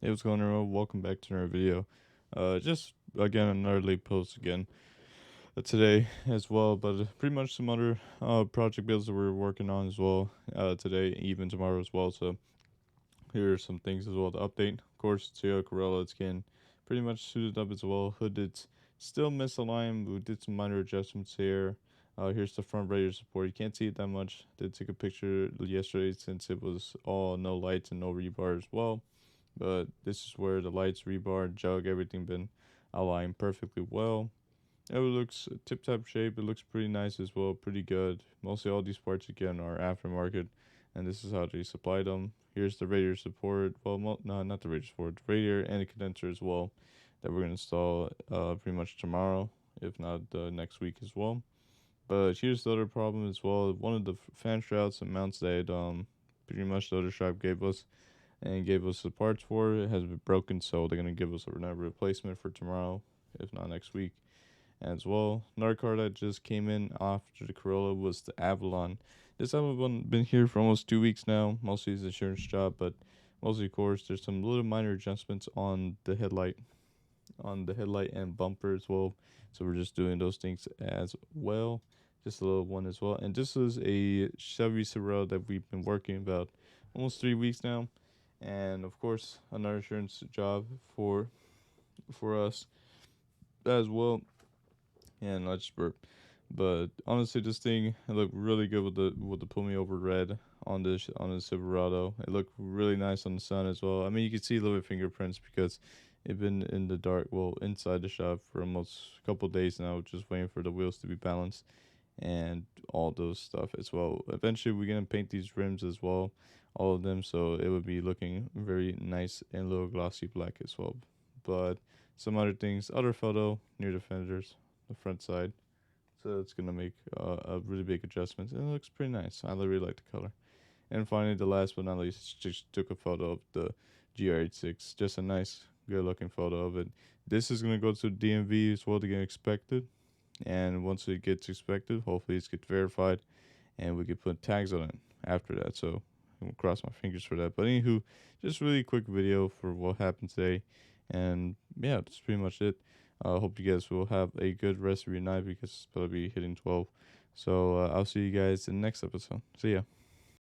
Hey, what's going on? Welcome back to another video. Just again another late post again today as well, but pretty much some other project builds that we're working on as well today, even tomorrow as well. So here are some things as well to update. Of course, Toyota Corolla, it's getting pretty much suited up as well. Hood it's still misaligned, but we did some minor adjustments here. Here's the front radiator support. You can't see it that much. Did take a picture yesterday since it was all no lights and no rebar as well. But this is where the lights, rebar, jug, everything been aligned perfectly well. It looks tip-top shape. It looks pretty nice as well, pretty good. Mostly all these parts again are aftermarket, and this is how they supplied them. Here's the radiator support. Well, no, not the radiator support. The radiator and the condenser as well that we're gonna install pretty much tomorrow, if not next week as well. But here's the other problem as well. One of the fan shrouds and mounts that pretty much the other shop gave us and gave us the parts for it has been broken, so they're gonna give us a replacement for tomorrow, if not next week as well. Another car that just came in after the Corolla was the Avalon. This Avalon been here for almost 2 weeks now. Mostly it's an insurance job, but mostly of course there's some little minor adjustments on the headlight and bumper as well. So we're just doing those things as well. Just a little one as well. And this is a Chevy Silverado that we've been working about almost 3 weeks now. And of course another insurance job for us as well. And I just burp. But honestly, this thing it looked really good with the pull me over red on the Silverado. It looked really nice on the sun as well. I mean, you can see a little bit fingerprints because it been in the dark, well, inside the shop for almost a couple days now, just waiting for the wheels to be balanced and all those stuff as well. Eventually, we're gonna paint these rims as well, all of them, so it would be looking very nice and a little glossy black as well. But some other things, other photo near the fenders, the front side. So it's gonna make a really big adjustment, and it looks pretty nice. I really like the color. And finally, the last but not least, just took a photo of the GR86. Just a nice, good looking photo of it. This is gonna go to DMV as well to get inspected, and once it gets inspected, hopefully it's get verified, and we can put tags on it after that. So I'm gonna cross my fingers for that. But anywho, just really quick video for what happened today, and yeah, that's pretty much it. I hope you guys will have a good rest of your night because it's probably hitting 12. So I'll see you guys in the next episode. See ya.